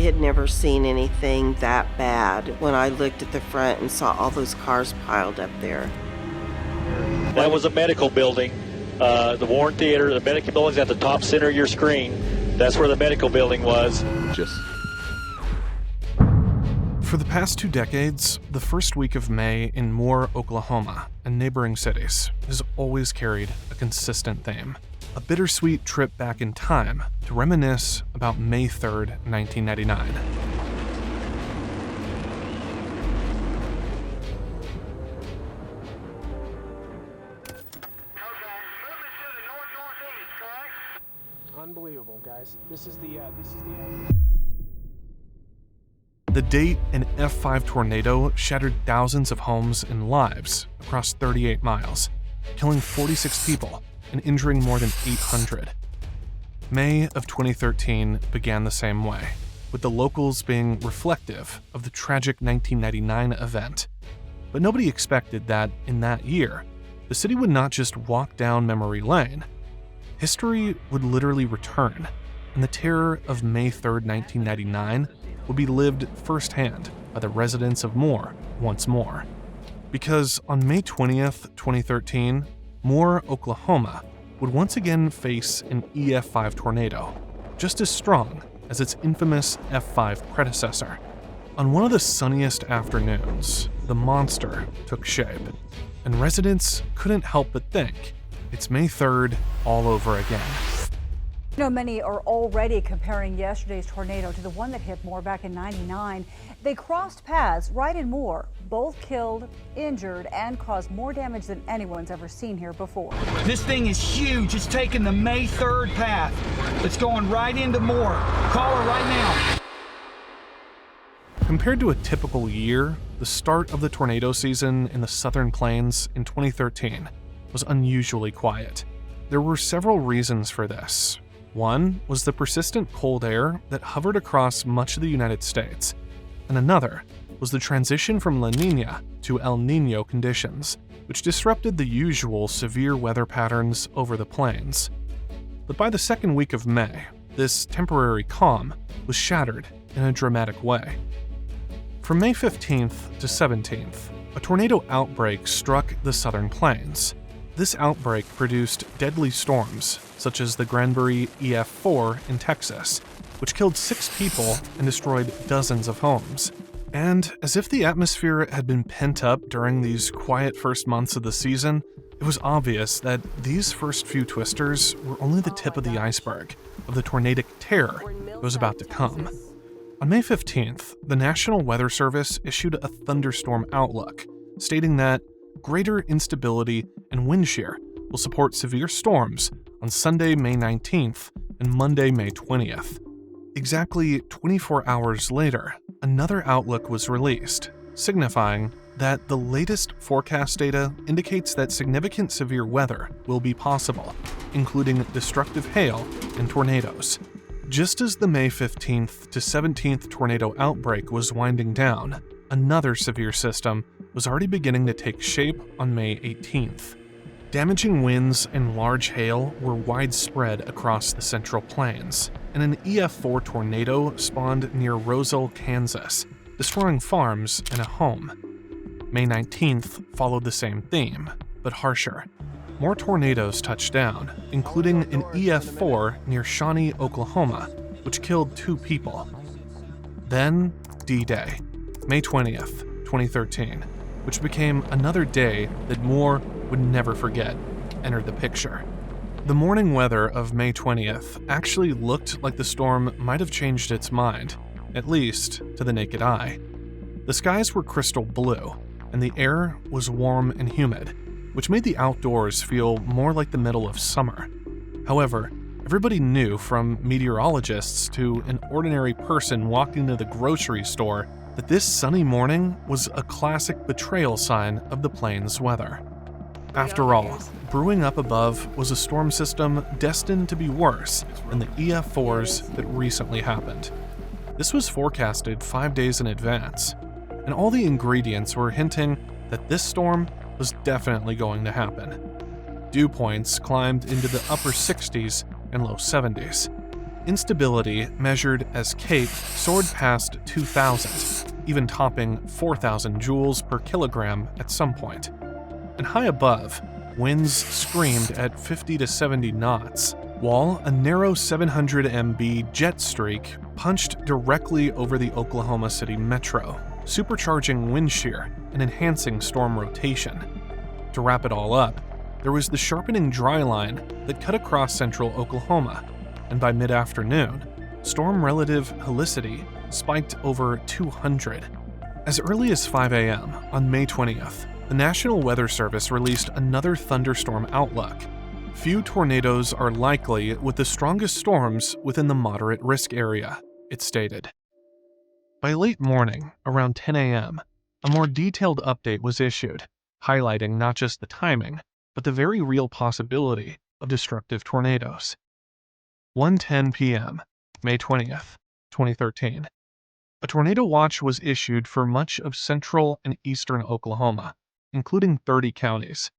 really had never seen anything that bad when I looked at the front and saw all those cars piled up there. That was a medical building. The Warren Theater, the medical building's at the top center of your screen. That's where the medical building was. For the past 2 decades, the first week of May in Moore, Oklahoma, and neighboring cities has always carried a consistent theme. A bittersweet trip back in time to reminisce about May 3rd, 1999. Unbelievable, guys. This is the The date an F5 tornado shattered thousands of homes and lives across 38 miles, killing 46 people and injuring more than 800. May of 2013 began the same way, with the locals being reflective of the tragic 1999 event. But nobody expected that in that year, the city would not just walk down memory lane. History would literally return, and the terror of May 3rd, 1999 would be lived firsthand by the residents of Moore once more. Because on May 20th, 2013, Moore, Oklahoma would once again face an EF5 tornado, just as strong as its infamous F5 predecessor. On one of the sunniest afternoons, the monster took shape, and residents couldn't help but think, it's May 3rd all over again. You know, many are already comparing yesterday's tornado to the one that hit Moore back in '99. They crossed paths right in Moore, both killed, injured, and caused more damage than anyone's ever seen here before. This thing is huge. It's taking the May 3rd path. It's going right into Moore. Call her right now. Compared to a typical year, the start of the tornado season in the Southern Plains in 2013 was unusually quiet. There were several reasons for this. One was the persistent cold air that hovered across much of the United States, and another was the transition from La Niña to El Niño conditions, which disrupted the usual severe weather patterns over the plains. But by the second week of May, this temporary calm was shattered in a dramatic way. From May 15th to 17th, a tornado outbreak struck the Southern Plains. This outbreak produced deadly storms, such as the Granbury EF5 in Texas, which killed 6 people and destroyed dozens of homes. And as if the atmosphere had been pent up during these quiet first months of the season, it was obvious that these first few twisters were only the tip of the iceberg of the tornadic terror that was about to come. On May 15th, the National Weather Service issued a thunderstorm outlook, stating that greater instability and wind shear will support severe storms on Sunday, May 19th and Monday, May 20th. Exactly 24 hours later, another outlook was released, signifying that the latest forecast data indicates that significant severe weather will be possible, including destructive hail and tornadoes. Just as the May 15th to 17th tornado outbreak was winding down, another severe system was already beginning to take shape on May 18th. Damaging winds and large hail were widespread across the Central Plains, and an EF4 tornado spawned near Roselle, Kansas, destroying farms and a home. May 19th followed the same theme, but harsher. More tornadoes touched down, including an EF4 near Shawnee, Oklahoma, which killed 2 people. Then, D-Day, May 20th, 2013, which became another day that Moore would never forget, entered the picture. The morning weather of May 20th actually looked like the storm might have changed its mind, at least to the naked eye. The skies were crystal blue, and the air was warm and humid, which made the outdoors feel more like the middle of summer. However, everybody knew, from meteorologists to an ordinary person walking to the grocery store, that this sunny morning was a classic betrayal sign of the plains weather. After all, brewing up above was a storm system destined to be worse than the EF4s that recently happened. This was forecasted 5 days in advance, and all the ingredients were hinting that this storm was definitely going to happen. Dew points climbed into the upper 60s and low 70s. Instability, measured as CAPE, soared past 2,000, even topping 4,000 joules per kilogram at some point. And high above, winds screamed at 50 to 70 knots, while a narrow 700 MB jet streak punched directly over the Oklahoma City metro, supercharging wind shear and enhancing storm rotation. To wrap it all up, there was the sharpening dry line that cut across central Oklahoma, and by mid-afternoon, storm relative helicity spiked over 200. As early as 5 a.m. on May 20th, the National Weather Service released another thunderstorm outlook. Few tornadoes are likely, with the strongest storms within the moderate risk area, it stated. By late morning, around 10 a.m., a more detailed update was issued, highlighting not just the timing, but the very real possibility of destructive tornadoes. 1:10 p.m., May 20th, 2013. A tornado watch was issued for much of central and eastern Oklahoma, including 30 counties.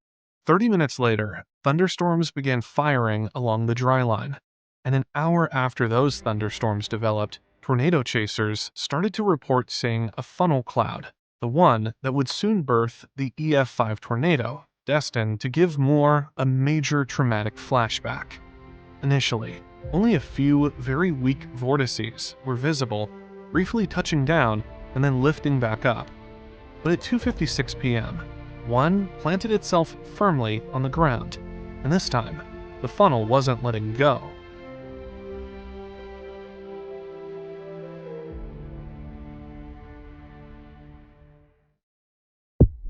30 minutes later, thunderstorms began firing along the dry line, and an hour after those thunderstorms developed, tornado chasers started to report seeing a funnel cloud, the one that would soon birth the EF5 tornado, destined to give Moore a major traumatic flashback. Initially, only a few very weak vortices were visible, briefly touching down and then lifting back up. But at 2:56 p.m., one planted itself firmly on the ground, and this time, the funnel wasn't letting go.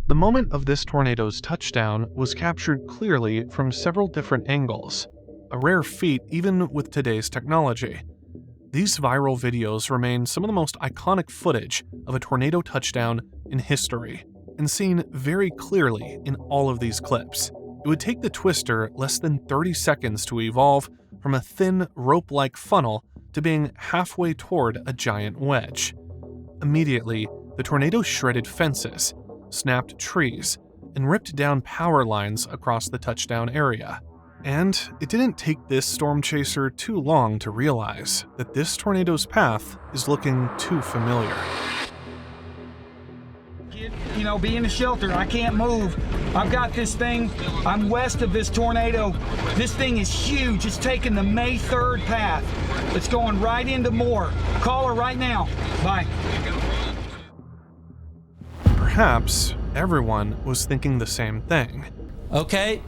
The moment of this tornado's touchdown was captured clearly from several different angles, a rare feat even with today's technology. These viral videos remain some of the most iconic footage of a tornado touchdown in history, and seen very clearly in all of these clips. It would take the twister less than 30 seconds to evolve from a thin, rope-like funnel to being halfway toward a giant wedge. Immediately, the tornado shredded fences, snapped trees, and ripped down power lines across the touchdown area. And it didn't take this storm chaser too long to realize that this tornado's path is looking too familiar. Be in the shelter. I can't move. I've got this thing. I'm west of this tornado. This thing is huge. It's taking the May 3rd path. It's going right into Moore. Call her right now. Bye. Perhaps everyone was thinking the same thing. Okay,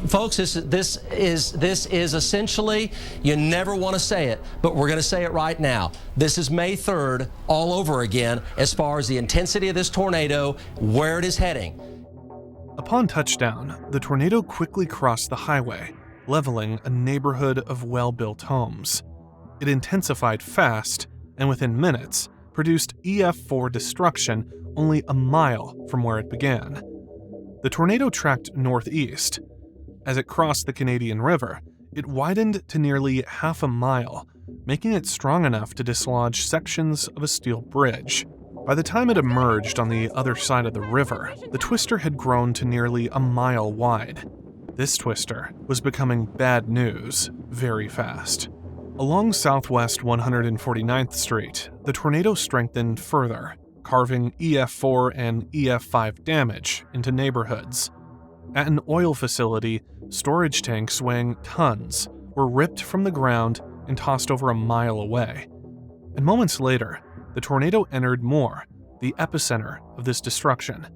folks, this is essentially, you never want to say it, but we're going to say it right now. This is May 3rd all over again as far as the intensity of this tornado, where it is heading. Upon touchdown, the tornado quickly crossed the highway, leveling a neighborhood of well-built homes. It intensified fast, and within minutes, produced EF4 destruction only a mile from where it began. The tornado tracked northeast. As it crossed the Canadian River, it widened to nearly half a mile, making it strong enough to dislodge sections of a steel bridge. By the time it emerged on the other side of the river, the twister had grown to nearly a mile wide. This twister was becoming bad news very fast. Along Southwest 149th Street, the tornado strengthened further, carving EF4 and EF5 damage into neighborhoods. At an oil facility, storage tanks weighing tons were ripped from the ground and tossed over a mile away. And moments later, the tornado entered Moore, the epicenter of this destruction.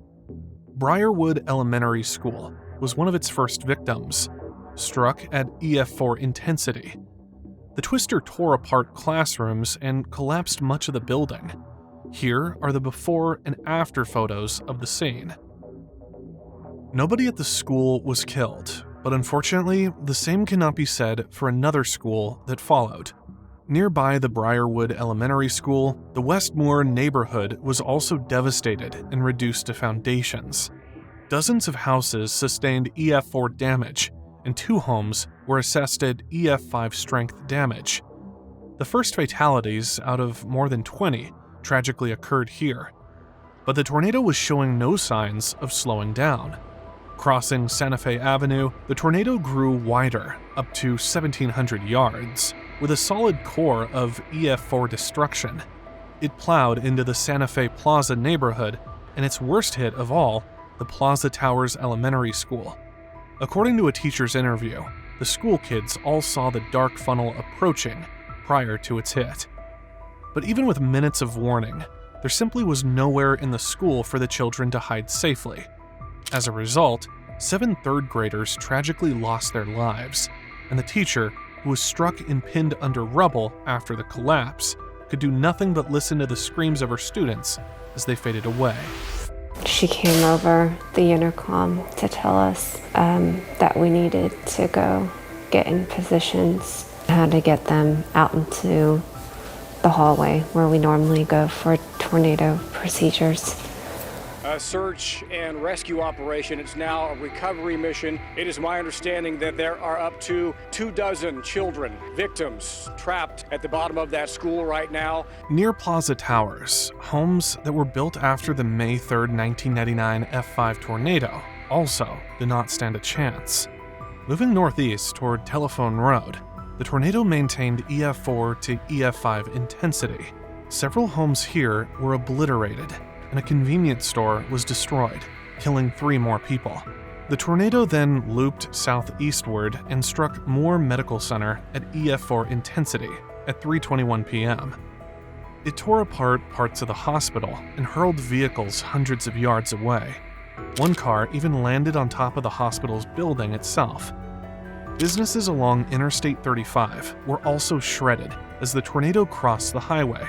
Briarwood Elementary School was one of its first victims, struck at EF4 intensity. The twister tore apart classrooms and collapsed much of the building. Here are the before and after photos of the scene. Nobody at the school was killed, but unfortunately, the same cannot be said for another school that followed. Nearby the Briarwood Elementary School, the West Moore neighborhood was also devastated and reduced to foundations. Dozens of houses sustained EF4 damage, and 2 homes were assessed at EF5 strength damage. The first fatalities out of more than 20 tragically occurred here, but the tornado was showing no signs of slowing down. Crossing Santa Fe Avenue, the tornado grew wider, up to 1,700 yards. with a solid core of EF4 destruction. It plowed into the Santa Fe Plaza neighborhood, and its worst hit of all, the Plaza Towers Elementary School. According to a teacher's interview, the school kids all saw the dark funnel approaching prior to its hit. But even with minutes of warning, there simply was nowhere in the school for the children to hide safely. As a result, 7 third graders tragically lost their lives, and the teacher, who was struck and pinned under rubble after the collapse, could do nothing but listen to the screams of her students as they faded away. She came over the intercom to tell us that we needed to go get in positions, how to get them out into the hallway where we normally go for tornado procedures. A search and rescue operation. It's now a recovery mission. It is my understanding that there are up to 24 children, victims, trapped at the bottom of that school right now. Near Plaza Towers, homes that were built after the May 3, 1999 F5 tornado also did not stand a chance. Moving northeast toward Telephone Road, the tornado maintained EF4 to EF5 intensity. Several homes here were obliterated, and a convenience store was destroyed, killing 3 more people. The tornado then looped southeastward and struck Moore Medical Center at EF4 intensity at 3:21 p.m. It tore apart parts of the hospital and hurled vehicles hundreds of yards away. One car even landed on top of the hospital's building itself. Businesses along Interstate 35 were also shredded as the tornado crossed the highway.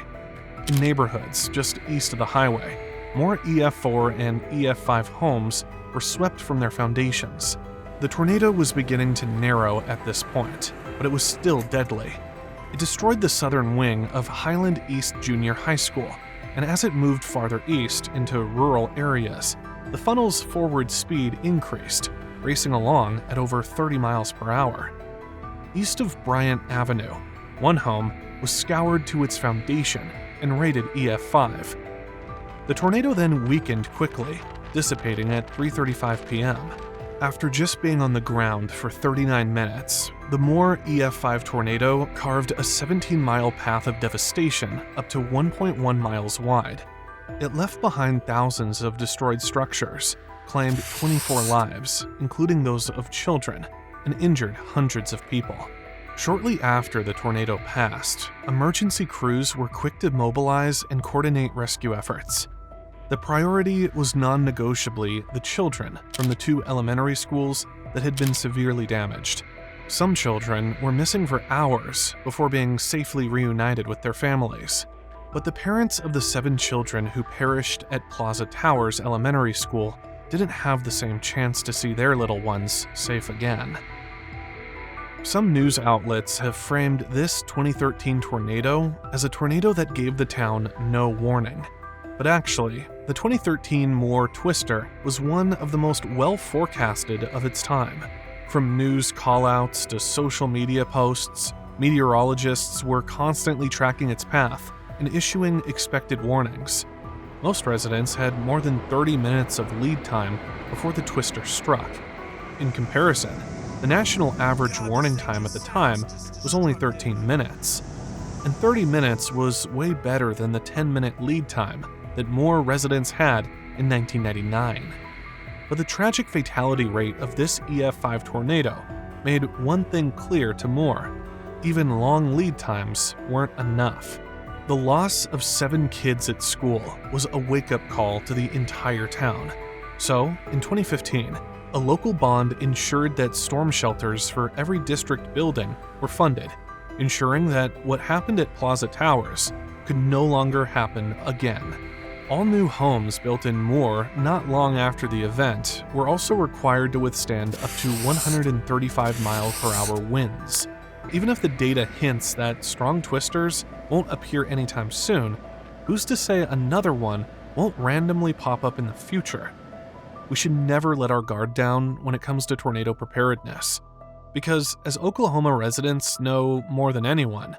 In neighborhoods just east of the highway, more EF4 and EF5 homes were swept from their foundations. The tornado was beginning to narrow at this point, but it was still deadly. It destroyed the southern wing of Highland East Junior High School, and as it moved farther east into rural areas, the funnel's forward speed increased, racing along at over 30 miles per hour. East of Bryant Avenue, one home was scoured to its foundation and rated EF5. The tornado then weakened quickly, dissipating at 3:35 p.m. After just being on the ground for 39 minutes, the Moore EF5 tornado carved a 17-mile path of devastation up to 1.1 miles wide. It left behind thousands of destroyed structures, claimed 24 lives, including those of children, and injured hundreds of people. Shortly after the tornado passed, emergency crews were quick to mobilize and coordinate rescue efforts. The priority was non-negotiably the children from the 2 elementary schools that had been severely damaged. Some children were missing for hours before being safely reunited with their families. But the parents of the 7 children who perished at Plaza Towers Elementary School didn't have the same chance to see their little ones safe again. Some news outlets have framed this 2013 tornado as a tornado that gave the town no warning. But actually, the 2013 Moore Twister was one of the most well-forecasted of its time. From news callouts to social media posts, meteorologists were constantly tracking its path and issuing expected warnings. Most residents had more than 30 minutes of lead time before the twister struck. In comparison, the national average warning time at the time was only 13 minutes. And 30 minutes was way better than the 10-minute lead time that Moore residents had in 1999. But the tragic fatality rate of this EF5 tornado made one thing clear to Moore: even long lead times weren't enough. The loss of 7 kids at school was a wake-up call to the entire town. So, in 2015, a local bond ensured that storm shelters for every district building were funded, ensuring that what happened at Plaza Towers could no longer happen again. All new homes built in Moore not long after the event were also required to withstand up to 135-mile-per-hour winds. Even if the data hints that strong twisters won't appear anytime soon, who's to say another one won't randomly pop up in the future? We should never let our guard down when it comes to tornado preparedness. Because as Oklahoma residents know more than anyone,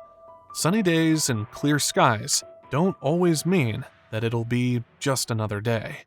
sunny days and clear skies don't always mean that it'll be just another day.